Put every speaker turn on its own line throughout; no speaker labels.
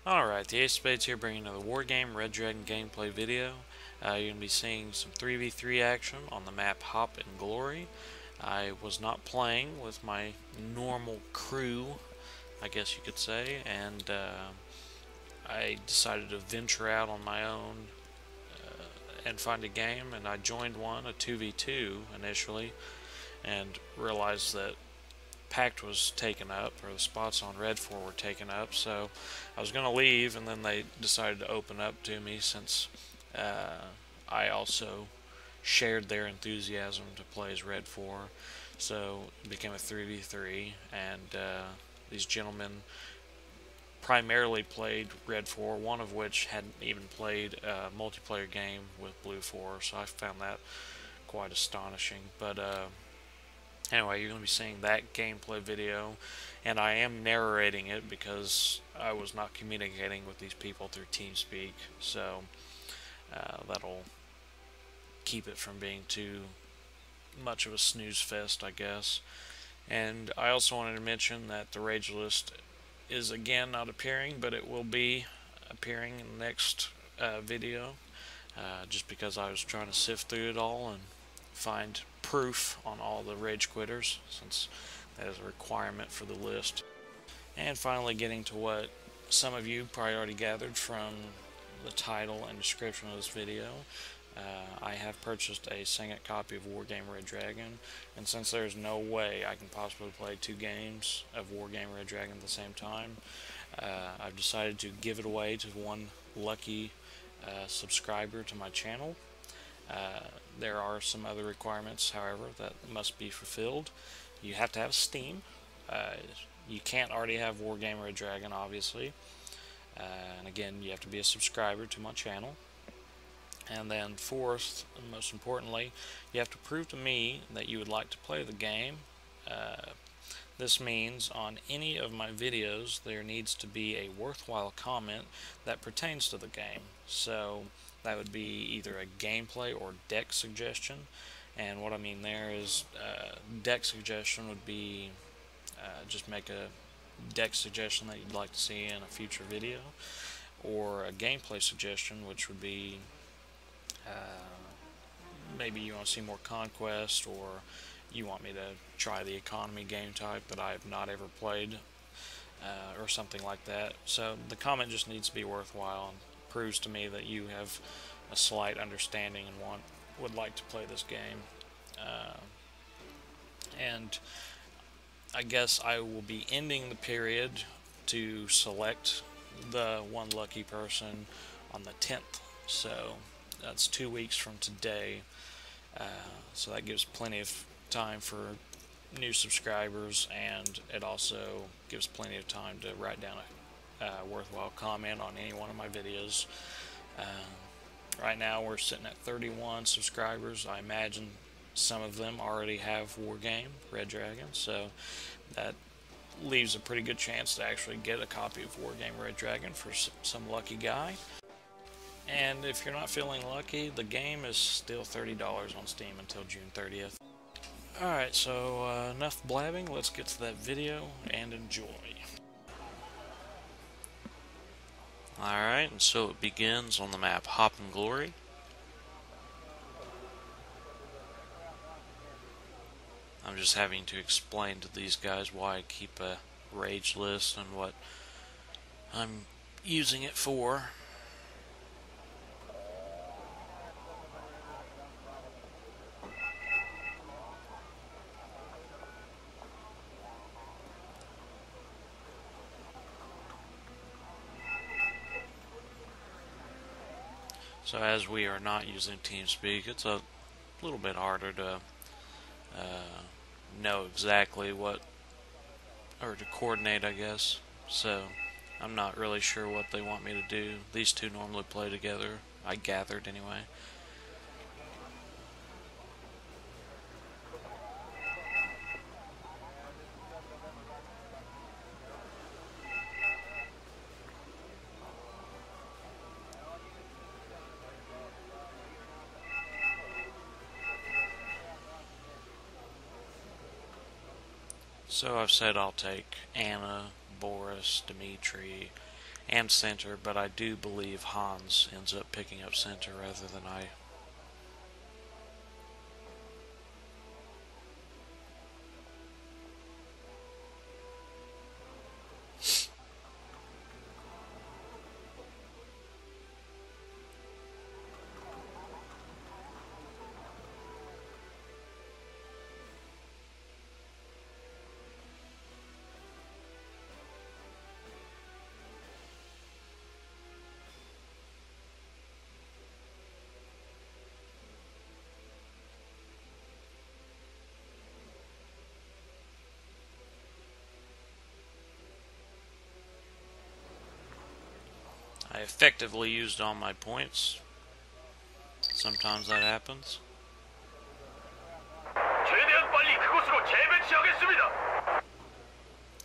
Alright, the Ace of Spades here bringing another Wargame Red Dragon gameplay video. You're going to be seeing some 3v3 action on the map Hop and Glory. I was not playing with my normal crew, I guess you could say, and I decided to venture out on my own and find a game, and I joined one, a 2v2 initially, and realized that Pact was taken up, or the spots on Red 4 were taken up, so I was going to leave, and then they decided to open up to me since I also shared their enthusiasm to play as Red 4, so it became a 3v3, and these gentlemen primarily played Red 4, one of which hadn't even played a multiplayer game with Blue 4, so I found that quite astonishing, but anyway, you're going to be seeing that gameplay video, and I am narrating it because I was not communicating with these people through TeamSpeak, so that'll keep it from being too much of a snooze fest, I guess. And I also wanted to mention that the Rage List is again not appearing, but it will be appearing in the next video, just because I was trying to sift through it all and find proof on all the rage quitters, since that is a requirement for the list. And finally, getting to what some of you probably already gathered from the title and description of this video, I have purchased a second copy of Wargame Red Dragon, and since there's no way I can possibly play 2 games of Wargame Red Dragon at the same time, I've decided to give it away to one lucky subscriber to my channel. There are some other requirements, however, that must be fulfilled. You have to have Steam. You can't already have Wargame Red Dragon, obviously. And again, you have to be a subscriber to my channel. And then fourth, and most importantly, you have to prove to me that you would like to play the game. This means on any of my videos there needs to be a worthwhile comment that pertains to the game. So that would be either a gameplay or deck suggestion, and what I mean there is deck suggestion would be just make a deck suggestion that you'd like to see in a future video, or a gameplay suggestion, which would be maybe you want to see more Conquest, or you want me to try the economy game type that I have not ever played, or something like that. So the comment just needs to be worthwhile and proves to me that you have a slight understanding and would like to play this game. And I guess I will be ending the period to select the one lucky person on the 10th, so that's 2 weeks from today. So that gives plenty of time for new subscribers, and it also gives plenty of time to write down a worthwhile comment on any one of my videos. Right now we're sitting at 31 subscribers. I imagine some of them already have Wargame Red Dragon, so that leaves a pretty good chance to actually get a copy of Wargame Red Dragon for some lucky guy. And if you're not feeling lucky, the game is still $30 on Steam until June 30th. Alright, so enough blabbing, let's get to that video and enjoy. Alright, and so it begins on the map Hop and Glory. I'm just having to explain to these guys why I keep a rage list and what I'm using it for. So as we are not using TeamSpeak, it's a little bit harder to know exactly what, or to coordinate, I guess. So I'm not really sure what they want me to do. These two normally play together, I gathered anyway. So I've said I'll take Anna, Boris, Dimitri, and center, but I do believe Hans ends up picking up center rather than I. I effectively used all my points. Sometimes that happens.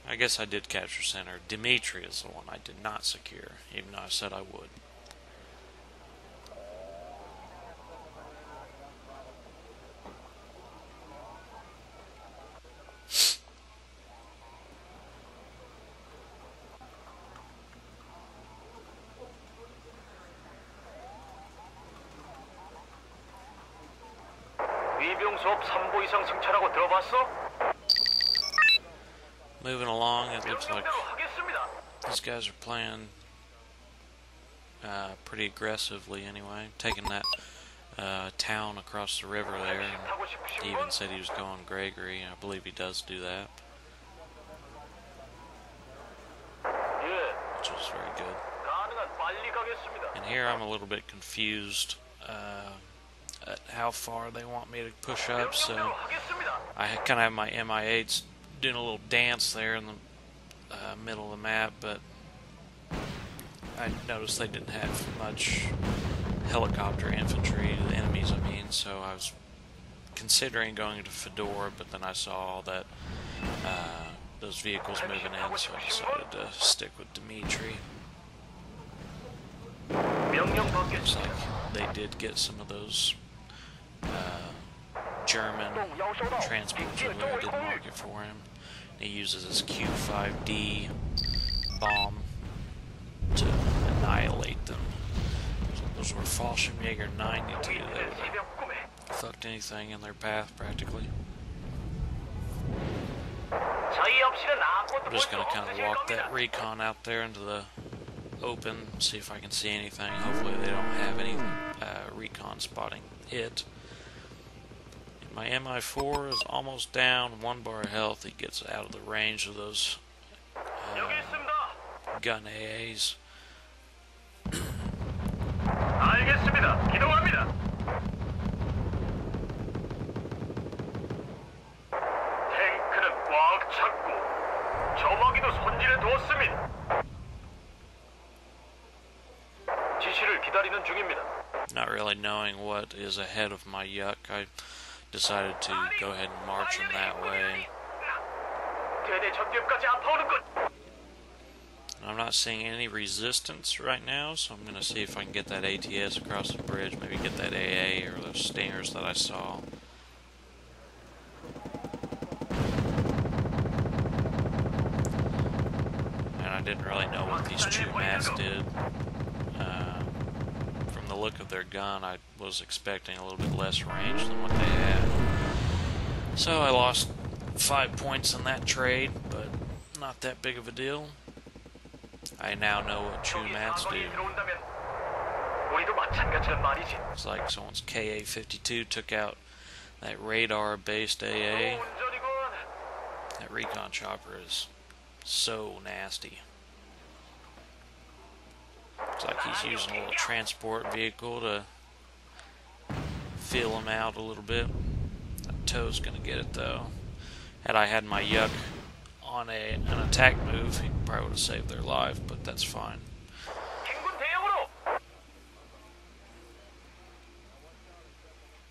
I guess I did capture center. Dimitri is the one I did not secure, even though I said I would. Moving along, it looks like these guys are playing pretty aggressively anyway, taking that town across the river there. And he even said he was going Gregory. I believe he does do that, which is very good. And here I'm a little bit confused at how far they want me to push up, so I kind of have my MI8s doing a little dance there in the middle of the map, but I noticed they didn't have much helicopter infantry, the enemies I mean, so I was considering going to Fedor, but then I saw that those vehicles moving in, so I decided to stick with Dimitri. Looks like they did get some of those German transports over there. I did mark it for him. He uses his Q-5D bomb to annihilate them. So those were Fallschirmjäger 92. They fucked anything in their path practically. I'm just going to kind of walk that recon out there into the open, see if I can see anything. Hopefully they don't have any recon spotting it. My MI4 is almost down, 1 bar of health. He gets out of the range of those gun AAs. Not really knowing what is ahead of my yuck, I decided to go ahead and march them that way. I'm not seeing any resistance right now, so I'm going to see if I can get that ATS across the bridge, maybe get that AA or those stingers that I saw. And I didn't really know what these two mats did. From the look of their gun, I was expecting a little bit less range than what they had. So I lost 5 points in that trade, but not that big of a deal. I now know what true mats do. It's like someone's KA-52 took out that radar-based AA. That recon chopper is so nasty. It's like he's using a little transport vehicle to feel him out a little bit. That tow's gonna get it though. Had I had my yuck on an attack move, he probably would have saved their life, but that's fine.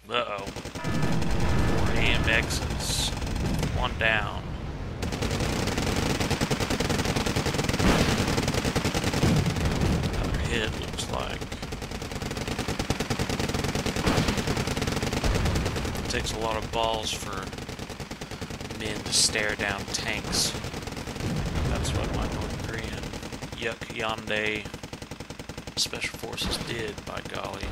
Uh-oh. 4 AMXs. 1 down. Another hit, looks like. It takes a lot of balls for men to stare down tanks. That's what my North Korean Yuck Yonde Special Forces did, by golly.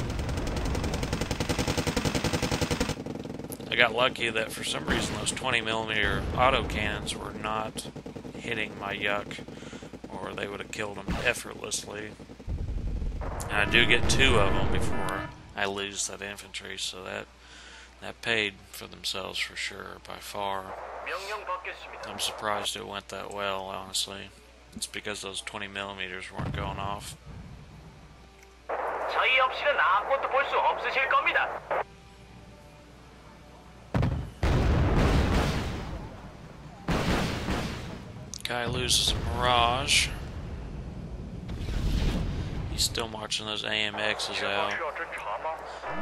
I got lucky that for some reason those 20mm autocannons were not hitting my Yuck, or they would have killed them effortlessly. And I do get 2 of them before I lose that infantry, so that paid for themselves for sure, by far. I'm surprised it went that well, honestly. It's because those 20mm weren't going off. Guy loses a Mirage. He's still marching those AMXs out.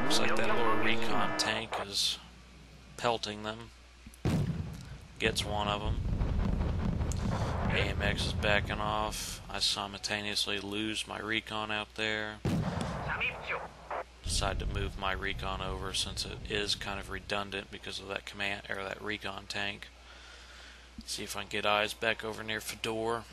Looks like that little recon tank is pelting them. Gets one of them. AMX is backing off. I simultaneously lose my recon out there. Decide to move my recon over since it is kind of redundant because of that command or that recon tank. See if I can get eyes back over near Fedor.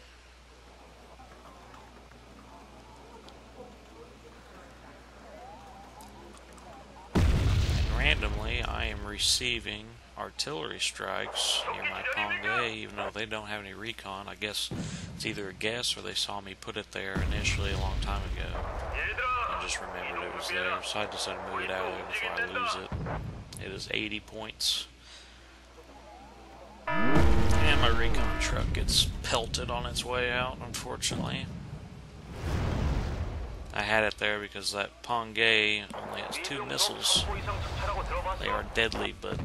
And randomly, I am receiving artillery strikes near my Pongay, even though they don't have any recon. I guess it's either a guess or they saw me put it there initially a long time ago. I just remembered it was there, so I decided to move it out of there before I lose it. It is 80 points. And my recon truck gets pelted on its way out, unfortunately. I had it there because that Pongay only has 2 missiles. They are deadly, but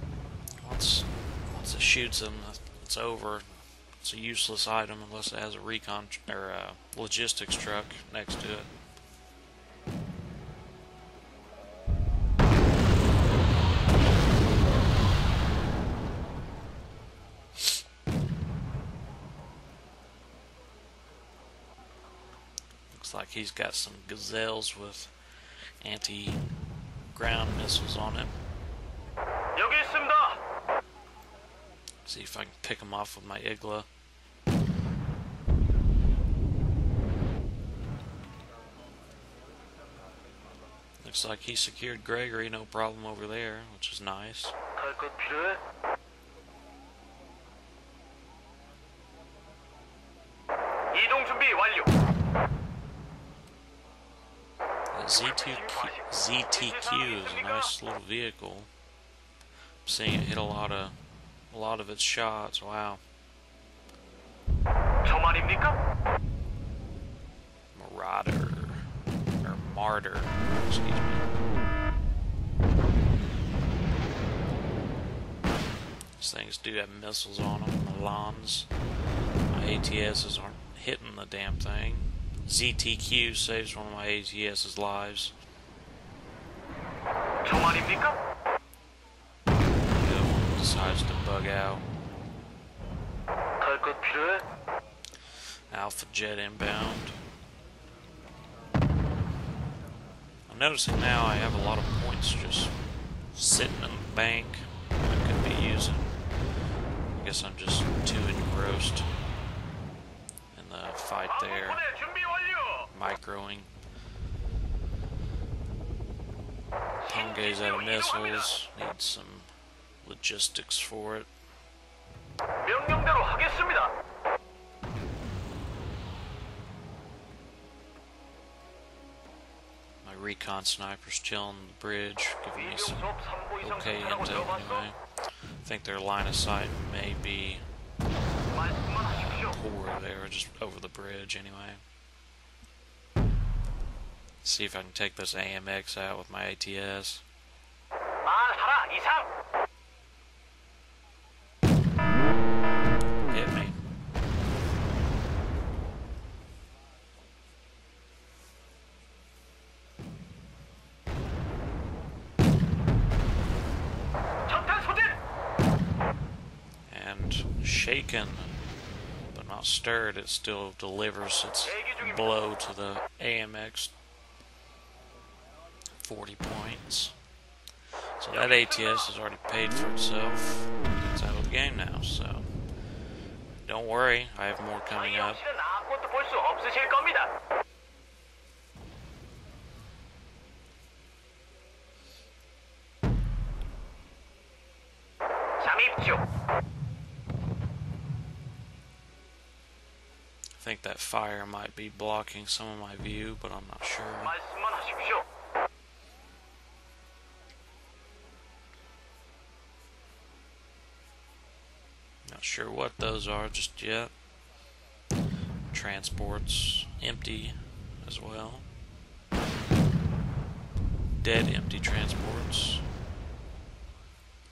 once it shoots them, it's over. It's a useless item unless it has a recon or a logistics truck next to it. Looks like he's got some Gazelles with anti-ground missiles on him. See if I can pick him off with my Igla. Looks like he secured Gregory, no problem over there, which is nice. ZTQ is a nice little vehicle. I'm seeing it hit a lot of its shots. Wow. Marauder or Martyr, excuse me. These things do have missiles on them. Milans. My ATSs aren't hitting the damn thing. ZTQ saves one of my ATS's lives. The other one decides to bug out. Alpha jet inbound. I'm noticing now I have a lot of points just sitting in the bank I could be using. I guess I'm just too engrossed in the fight there. Microing. Pongay's out of missiles. Need some logistics for it. My recon sniper's chilling on the bridge, giving me some okay intel anyway. I think their line of sight may be poor there, just over the bridge anyway. See if I can take this AMX out with my ATS. Hit me. And shaken, but not stirred, it still delivers its blow to the AMX. 40 points. So that ATS has already paid for itself. It's out of the game now, so Don't worry, I have more coming up. I think that fire might be blocking some of my view, but I'm not sure. Not sure what those are just yet. Transport's empty as well. Dead empty transports.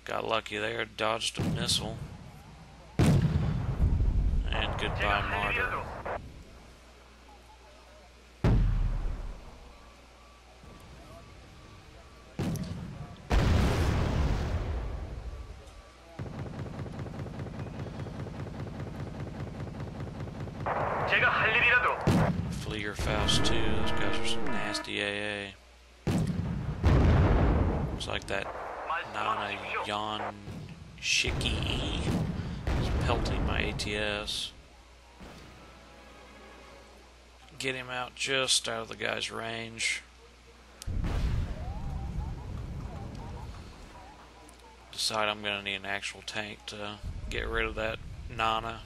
Got lucky there, dodged a missile. And goodbye, Martyr. Fleer Faust 2, those guys are some nasty AA. Looks like that Nana Yan Shiki is pelting my ATS. Get him out just out of the guy's range. Decide I'm going to need an actual tank to get rid of that Nana.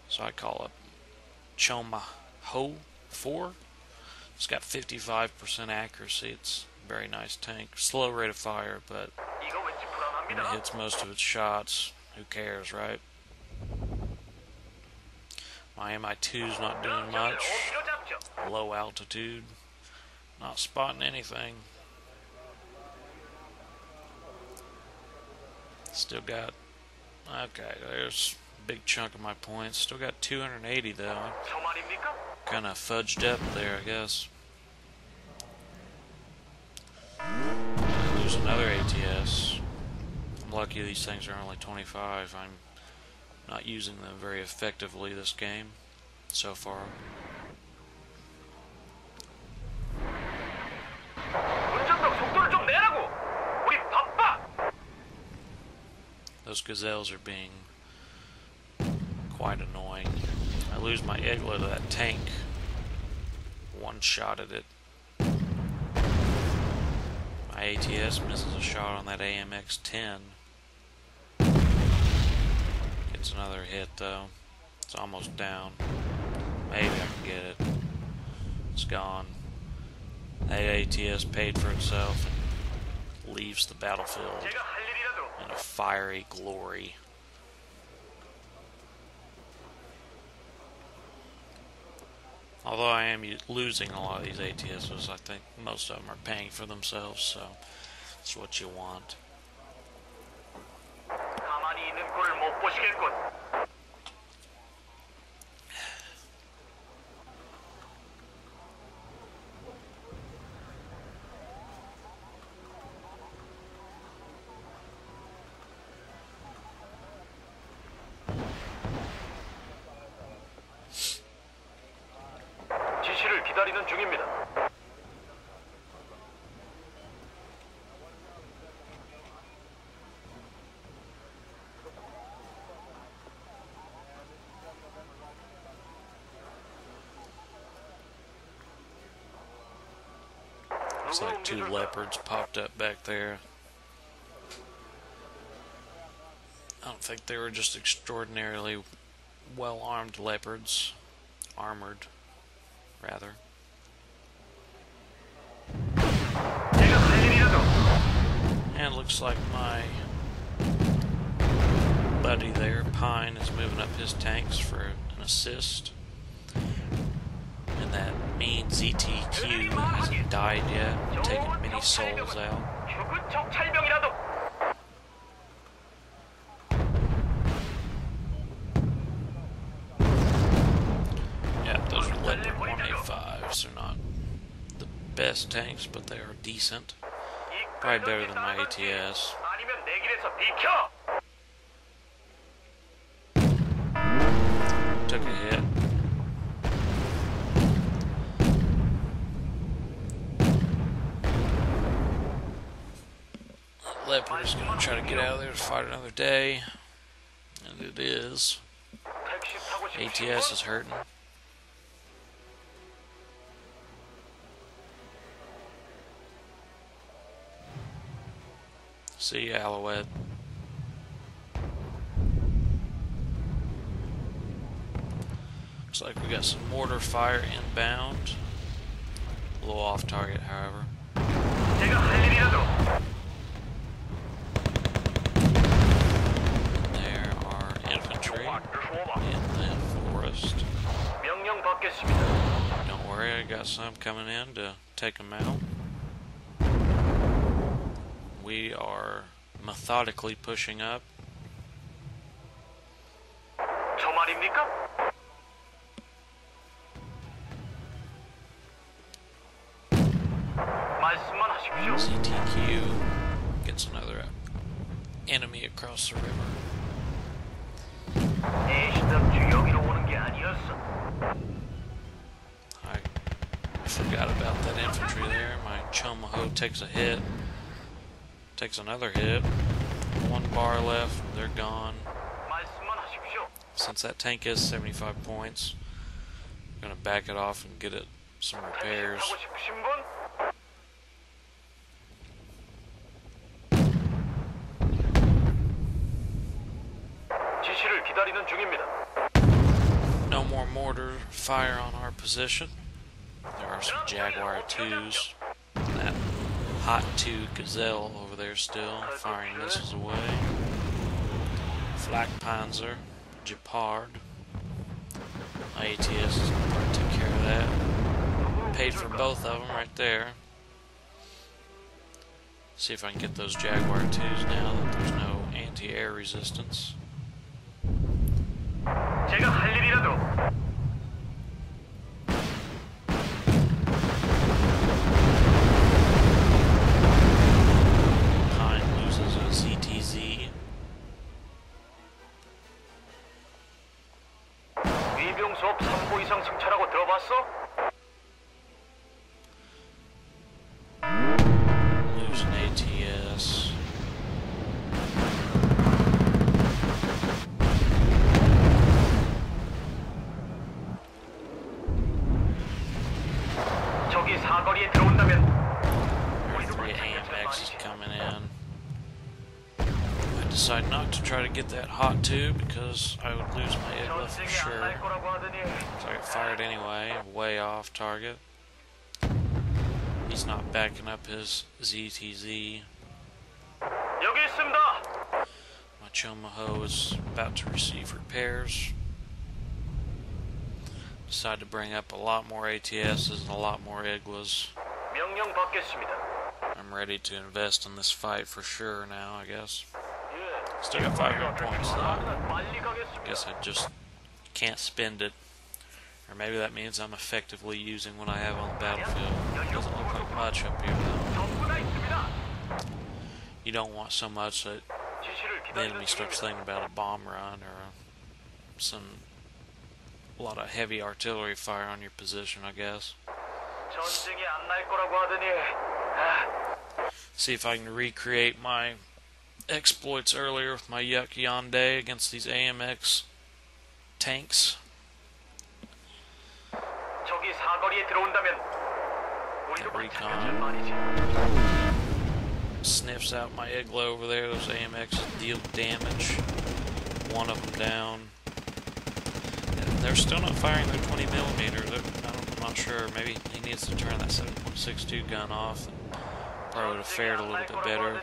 So I call it Choma Ho 4. It's got 55% accuracy. It's a very nice tank. Slow rate of fire, but when it hits most of its shots, who cares, right? My MI2's not doing much. Low altitude. Not spotting anything. Still got... Okay, there's a big chunk of my points. Still got 280 though. Kind of fudged up there, I guess. Lose another ATS. I'm lucky these things are only 25. I'm not using them very effectively this game so far. Those gazelles are being quite annoying. I lose my Igla to that tank. One shot at it. My ATS misses a shot on that AMX-10. Gets another hit though. It's almost down. Maybe I can get it. It's gone. That ATS paid for itself and leaves the battlefield in a fiery glory. Although I am losing a lot of these ATSs, I think most of them are paying for themselves, so that's what you want.
기다리는 중입니다.
Looks like two leopards popped up back there. I don't think they were just extraordinarily well-armed leopards. Armored, rather. And it looks like my buddy there, Pine, is moving up his tanks for an assist. And that mean ZTQ hasn't died yet, taking many souls out. Yeah, those are Leopard 185s. They're not the best tanks, but they are decent. Probably better than my ATS. Took a hit. Leopard is going to try to get out of there to fight another day, and it is. ATS is hurting. See ya, Alouette. Looks like we got some mortar fire inbound. A little off target, however. There are infantry in the forest. Don't worry, I got some coming in to take them out. We are methodically pushing up. CTQ gets another enemy across the river. I forgot about that infantry there. My Chomaho takes a hit. Takes another hit. One bar left. They're gone. Since that tank is 75 points, I'm going to back it off and get it some repairs. No more mortar fire on our position. There are some Jaguar 2s. That Hot 2 Gazelle over there still, firing missiles away. Flak Panzer, Gepard. My ATS is going to take care of that. Paid for both of them right there. See if I can get those Jaguar 2s now that there's no anti-air resistance. Lose an ATS. Three AMXs coming in. I decided not to try to get that Hot 2 because I would lose my Igla for sure. So I got fired anyway, way off target. He's not backing up his ZTZ. My Chomaho is about to receive repairs. Decided to bring up a lot more ATSs and a lot more Iglas. I'm ready to invest in this fight for sure now, I guess. Still got 500 points though. I guess I just can't spend it. Or maybe that means I'm effectively using what I have on the battlefield. It doesn't look like much up here though. You don't want so much that the enemy starts thinking about a bomb run or a lot of heavy artillery fire on your position, I guess. See if I can recreate my exploits earlier with my Yuck Yonde against these AMX tanks. Recon sniffs out my Igla over there. Those AMXs deal damage. One of them down. And they're still not firing their 20mm. I'm not sure. Maybe he needs to turn that 7.62 gun off. And probably would have fared a little bit better.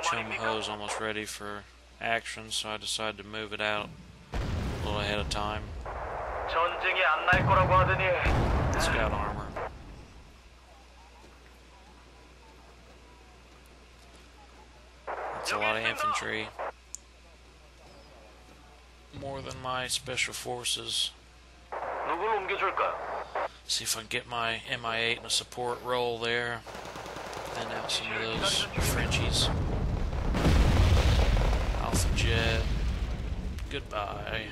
Chomaho's almost ready for action, so I decided to move it out a little ahead of time. Scout armor. That's a lot of infantry. More than my special forces. See if I can get my MI8 in a support role there. Thin out some of those Frenchies. Alpha Jet. Goodbye.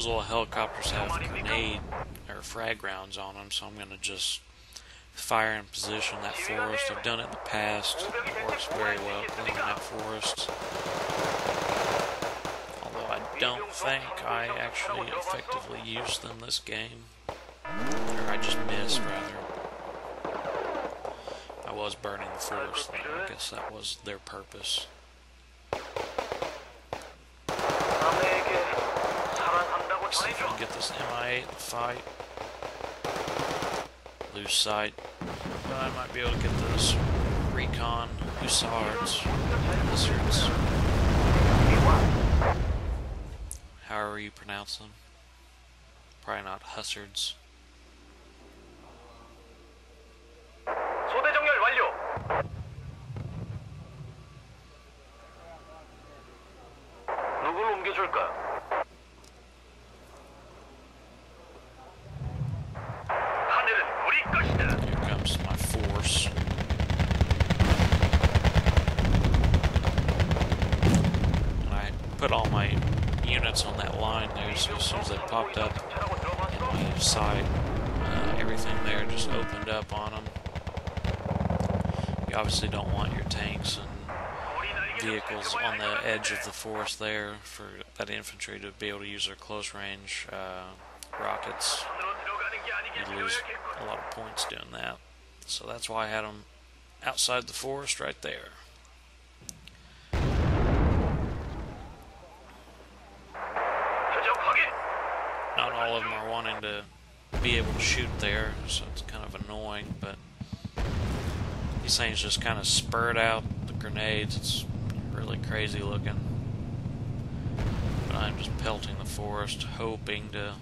those little helicopters have grenade or frag rounds on them, so I'm going to just fire in position that forest. I've done it in the past. It works very well cleaning that forest. Although I don't think I actually effectively used them this game. Or I just missed, rather. I was burning the forest, though. I guess that was their purpose. Let's see if I can get this MI8 to fight. Lose sight. But I might be able to get those recon hussards. However you pronounce them. Probably not hussards. Here comes my force. And I put all my units on that line there, so as soon as they popped up in my sight, everything there just opened up on them. You obviously don't want your tanks and vehicles on the edge of the forest there for that infantry to be able to use their close range rockets. You'd lose a lot of points doing that. So that's why I had them outside the forest right there. Not all of them are wanting to be able to shoot there, so it's kind of annoying, but these things just kind of spurt out the grenades. It's really crazy looking. But I'm just pelting the forest, hoping to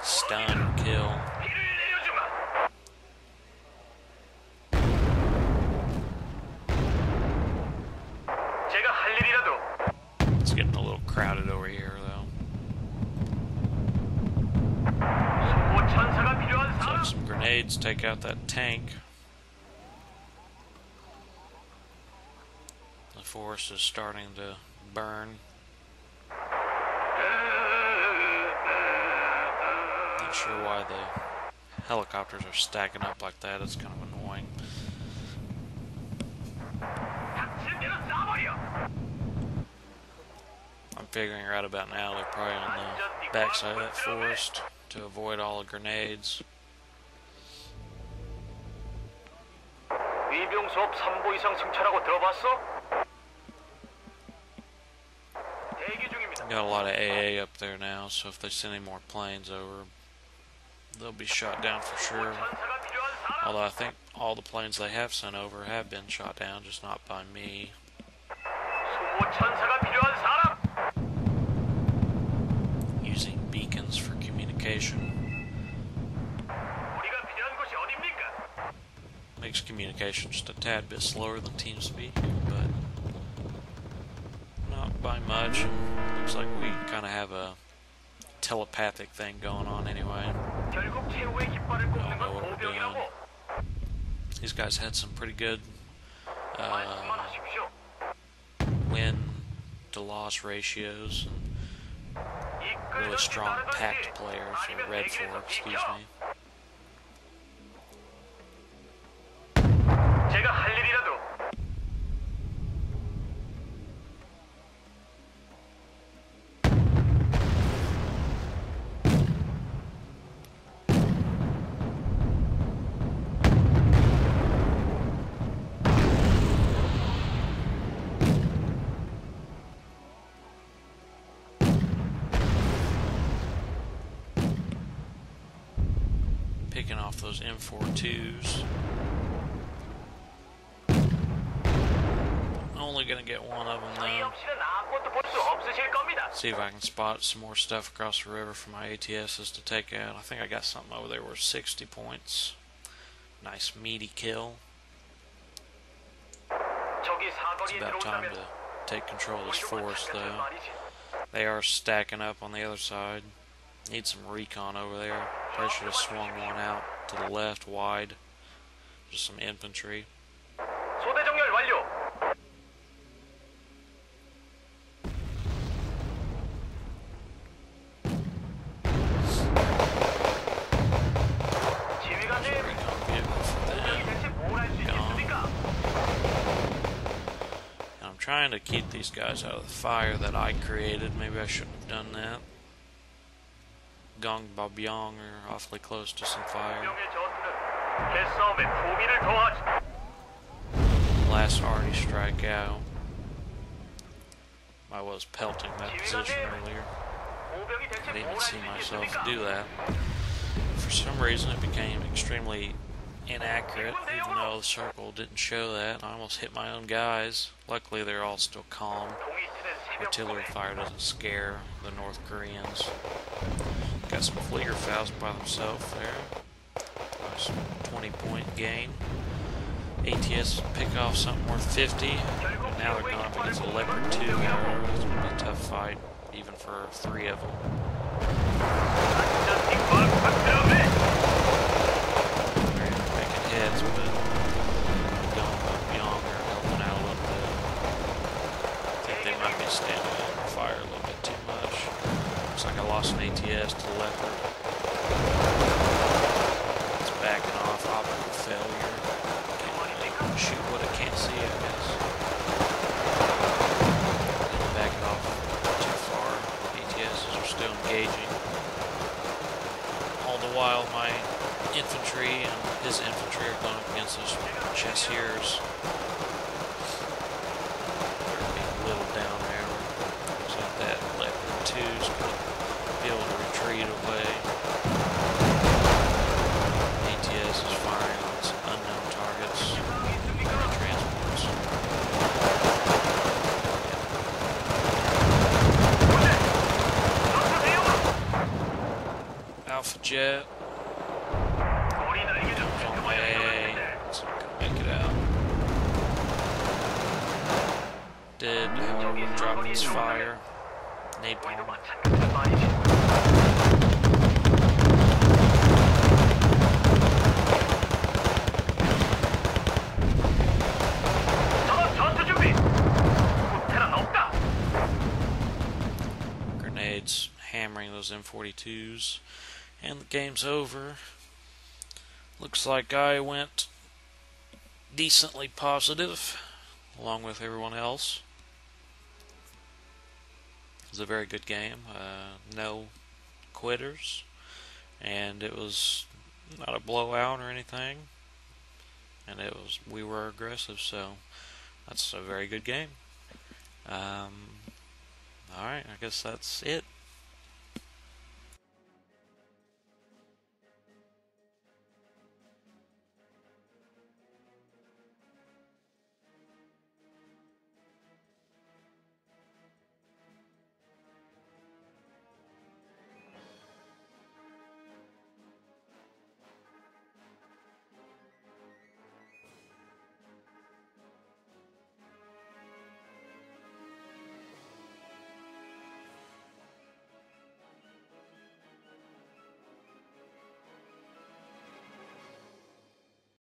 stun or kill. It's getting a little crowded over here, though. So some grenades take out that tank. The forest is starting to burn. Not sure why the helicopters are stacking up like that. It's kind of annoying. I'm figuring right about now they're probably on the backside of that forest to avoid all the grenades. Got a lot of AA up there now, so if they send any more planes over, they'll be shot down for sure. Although I think all the planes they have sent over have been shot down, just not by me. Using beacons for communication. Makes communication just a tad bit slower than TeamSpeak, but not by much. Looks like we kind of have a telepathic thing going on anyway. Don't know what we're doing. These guys had some pretty good win to loss ratios and really strong packed players, or Red 4, excuse me. Picking off those M42s. Only gonna get one of them though. See if I can spot some more stuff across the river for my ATSs to take out. I think I got something over there worth 60 points. Nice meaty kill. It's about time to take control of this forest though. They are stacking up on the other side. Need some recon over there. Probably should have swung one out to the left wide. Just some infantry. trying to keep these guys out of the fire that I created. Maybe I shouldn't have done that. Gong Babyong are awfully close to some fire. Last arty strikeout. I was pelting that position earlier. I didn't even see myself do that. For some reason it became extremely inaccurate, even though the circle didn't show that. I almost hit my own guys. Luckily they're all still calm. Artillery fire doesn't scare the North Koreans. Got some Flieger fouls by themselves there. Nice 20-point gain. ATS pick off something worth 50. And now they're going up against a Leopard 2. It's going to be a tough fight, even for 3 of them. They're making heads, but going beyond, they're helping out a little bit. I think they might be standing under fire a little bit too much. Looks like I lost an ATS to the Leopard. It's backing off, optical failure. Can't shoot what it can't see, I guess. Backing off too far. ATSs are still engaging. All the while, my infantry and his infantry are going up against those chasseurs. They're being whittled down there. Looks like that Leopard 2 is going to be able to retreat away. ATS is firing on some unknown targets. Transports. Alpha jet. On my A. It's not going to make it out. Did, however, drop its fire. Napalm. Grenades hammering those M42s. And the game's over. Looks like I went decently positive, along with everyone else. It was a very good game. No quitters. And it was not a blowout or anything. And we were aggressive, so that's a very good game. Alright, I guess that's it.